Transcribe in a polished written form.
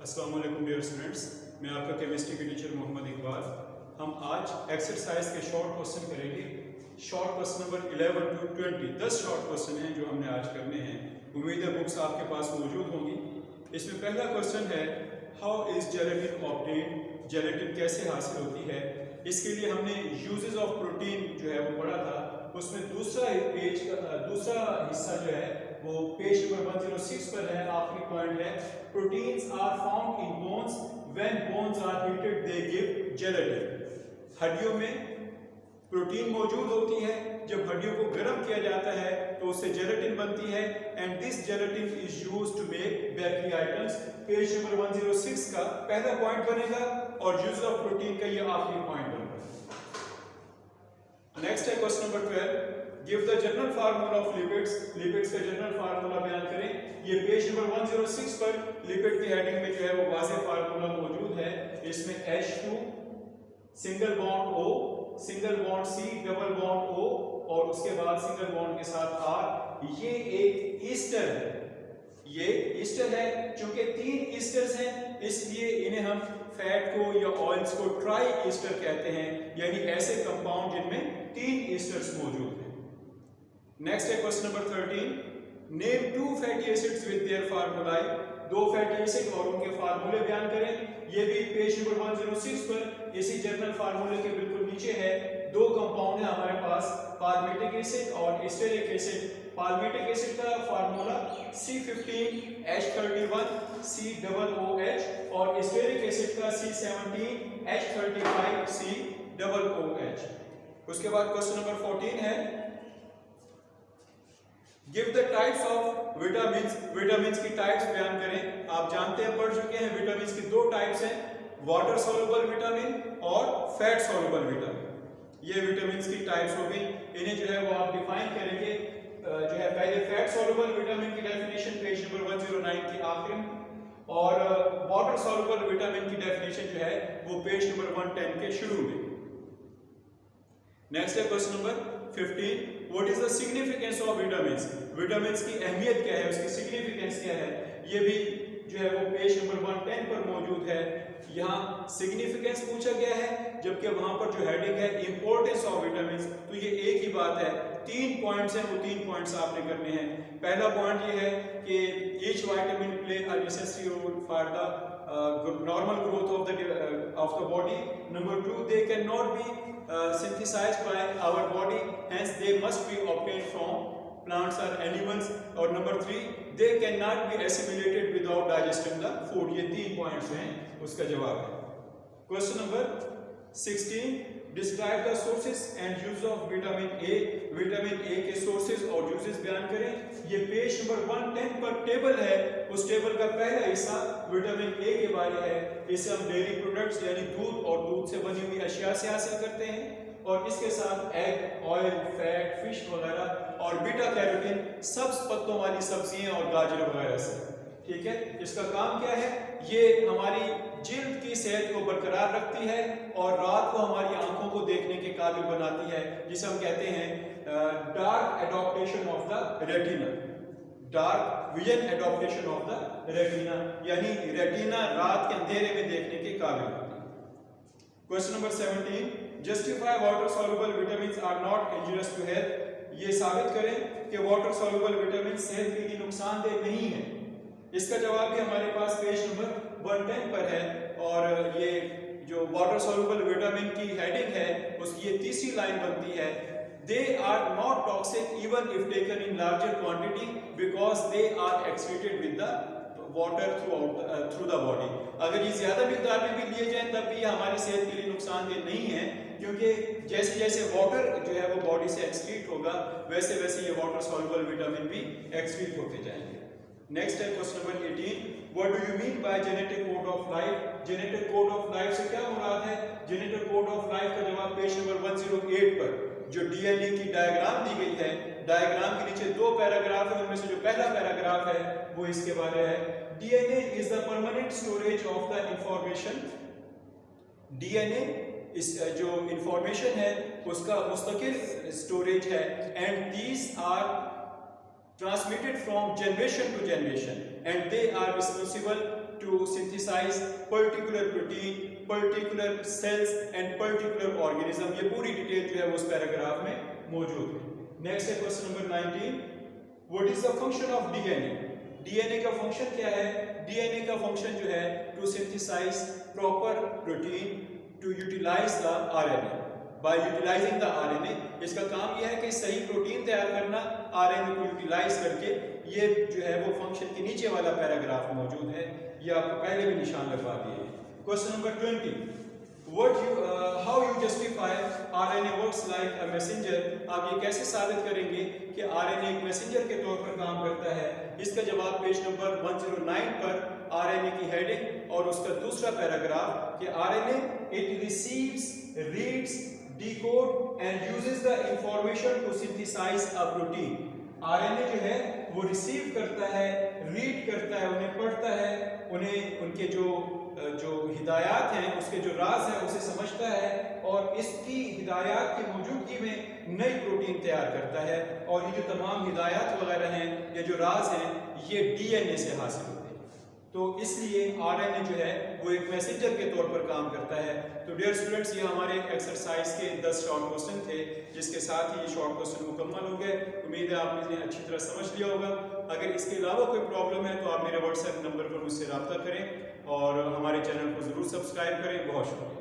अस्सलाम वालेकुम dear students, मैं आपका केमिस्ट्री के टीचर मोहम्मद इकबाल। हम आज एक्सरसाइज के शॉर्ट क्वेश्चन करेंगे। Short question number 11 to 20 10 short question हैं जो हमने आज करने हैं। उम्मीद है बुक्स आपके पास मौजूद होंगी। इसमें पहला क्वेश्चन है, how is gelatin obtained? Gelatin कैसे हासिल होती है? इसके लिए हमने यूजेस ऑफ प्रोटीन जो है वो पढ़ा था। उसमें दूसरा हिस्सा जो है वो पेज नंबर 106 पर है। आखिरी पॉइंट है, proteins are found in bones, when bones are heated they give gelatin. हड्डियों में प्रोटीन मौजूद होती है, जब हड्डियों को गर्म किया जाता है तो उससे जेलेटिन बनती है and this gelatin is used to make bakery items. Page number 106 का पहला पॉइंट बनेगा और यूज ऑफ प्रोटीन का ये आखिरी पॉइंट बनेगा। नेक्स्ट है question number 12, give the general formula of lipids. Lipids का जनरल फार्मूला बयान करें। ये पेज नंबर 106 पर लिपिड की हेडिंग में जो है वो वाज़ेह फार्मूला मौजूद है। इसमें H2 single bond O, single bond C, double bond O और उसके बाद सिंगल बॉन्ड के साथ R। ये एक ईस्टर है, ये ईस्टर है। चूंकि 3 ईस्टर्स हैं इसलिए इन्हें हम फैट को या ऑयल्स को ट्राई ईस्टर कहते हैं, यानी ऐसे कंपाउंड जिनमें 3 ईस्टर्स मौजूद हैं। नेक्स्ट है question number 13, name 2 fatty acids with their formulae. 2 fatty acid और उनके फार्मूले बयान करें। ये भी पेज नंबर 106 पर इसी जनरल फार्मूले के बिल्कुल नीचे है। 2 कंपाउंड है हमारे पास, पाल्मिटिक एसिड और एस्टेरिक एसिड। पाल्मिटिक एसिड का फार्मूला C15H31 COOH और एस्टेरिक एसिड का C17H35 COOH। उसके बाद क्वेश्चन नंबर 14 है, give the types of vitamins. Vitamins की टाइप्स बयान करें। आप जानते हैं, पढ़ चुके हैं, विटामिन्स की 2 टाइप्स हैं, वाटर सॉल्युबल विटामिन और फैट सॉल्युबल विटामिन। ये विटामिन्स की टाइप्स हो गई। इन्हें जो है वो आप डिफाइन करेंगे। जो है पहले फैट सॉल्युबल विटामिन की डेफिनेशन पेज नंबर 109 की आखिरी में और वाटर सॉल्युबल विटामिन की डेफिनेशन जो है वो पेज नंबर 110 के शुरू में। नेक्स्ट है question number 15, what is the significance of vitamins. Vitamins की अहमियत क्या है, उसकी सिग्निफिकेंस क्या है, ये भी जो है वो पेज नंबर 110 पर मौजूद है। यहाँ सिग्निफिकेंस पूछा गया है, जबकि वहां पर जो हेडिंग है इंपॉर्टेंस ऑफ विटामिन्स, तो ये एक ही बात है। 3 पॉइंट्स हैं, वो 3 पॉइंट्स आपने करने हैं। पहला पॉइंट ये है कि each vitamin play a necessary role for the normal growth of the body. Number 2, they can not be synthesized by our body, hence they must be obtained from plants or animals। और number 3, they cannot be assimilated without digesting the food। ये 3 points हैं, उसका जवाब है। Question number 16, describe the sources and use of vitamin A. Vitamin A के sources और uses बयान करें। ये पेज नंबर 110 पर टेबल है। उस टेबल का पहला हिस्सा विटामिन ए के बारे है। इसे हम डेयरी प्रोडक्ट्स यानी दूध और दूध से बनी हुई अशिया से हासिल करते हैं और इसके साथ एग, ऑयल, फैट, फिश वगैरह और बीटा कैरोटीन सब्ज पत्तों वाली सब्जियां और गाजर वगैरह से। ठीक है, इसका काम क्या है, ये हमारी जिल्द की सेहत को बरकरार रखती है और रात को हमारी आंखों को देखने के काबिल बनाती है, जिसे हम कहते हैं dark adaptation of the retina. Dark vision adaptation of the retina, यानी रेटिना रात के अंधेरे में देखने के काबिल होती है। Question number 17, justify water soluble vitamins are not injurious to health. ये साबित करें कि वाटर सॉल्युबल विटामिन सेहत के लिए नुकसानदेह नहीं है। इसका जवाब भी हमारे पास पेज नंबर 110 पर है और ये जो वाटर सॉल्युबल विटामिन की हेडिंग है उसकी ये तीसरी लाइन बनती है, they are not toxic even if taken in larger quantity because they are excreted with the water through the body। अगर ये ज्यादा मिकदार में भी लिए जाएं तब भी हमारी सेहत के लिए नुकसानदेह नहीं है, क्योंकि जैसे जैसे वाटर जो है वो बॉडी से एक्सक्रीट होगा वैसे वैसे ये वाटर सॉल्युबल विटामिन भी एक्सक्रीट होते जाएंगे। नेक्स्ट है question number 18, what do you mean by genetic code of life. Genetic code of life से क्या मुराद है। जेनेटिक कोड ऑफ लाइफ का जवाब पेज नंबर 108 पर जो डीएनए की डायग्राम दी गई है, डायग्राम के नीचे 2 पैराग्राफ है, उनमें से जो पहला पैराग्राफ है वो इसके बारे है, DNA is the permanent storage of the information. DNA इस जो इंफॉर्मेशन है उसका मुस्तकिल स्टोरेज है and these are transmitted from generation to generation and they are responsible to synthesize particular protein, particular cells and particular organism। ये पूरी detail जो है वो उस पैराग्राफ में मौजूद है। नेक्स्ट है question number 19, what is the function of DNA? DNA का फंक्शन क्या है? डीएनए का फंक्शन जो है to synthesise proper protein to utilise the RNA. By utilising the RNA, इसका काम यह है कि सही प्रोटीन तैयार करना आरएनए को यूटिलाइज करके। ये जो है वो फंक्शन के नीचे वाला पैराग्राफ मौजूद है, ये आपको पहले भी निशान लगवा दिए। Question number 20, how you justify RNA works like a messenger? आप ये कैसे साबित करेंगे कि आरएनए एक मैसेंजर के तौर पर काम करता है? इसका जवाब पेज नंबर 109 पर आरएनए की हेडिंग और उसका दूसरा पैराग्राफ कि RNA it receives, reads, decode and uses the information to synthesize a protein। RNA जो है वो रिसीव करता है, रीड करता है, उन्हें पढ़ता है, उन्हें उनके जो हिदायत हैं, उसके जो राज हैं उसे समझता है और इसकी हिदायत की मौजूदगी में नई प्रोटीन तैयार करता है। और ये जो तमाम हिदायत वगैरह हैं, ये जो राज हैं, ये डीएनए से हासिल होते हैं। तो इसलिए आरएनए जो है वो एक मैसेंजर के तौर पर काम करता है। तो डियर स्टूडेंट्स, ये हमारे एक्सरसाइज के 10 शॉर्ट क्वेश्चन थे, जिसके साथ ही ये शॉर्ट क्वेश्चन मुकम्मल हो गए। उम्मीद है आपने इन्हें अच्छी तरह समझ लिया होगा। अगर इसके अलावा कोई प्रॉब्लम है तो आप मेरे व्हाट्सएप नंबर पर मुझसे रब्ता करें और हमारे चैनल को ज़रूर सब्सक्राइब करें। बहुत शुक्रिया।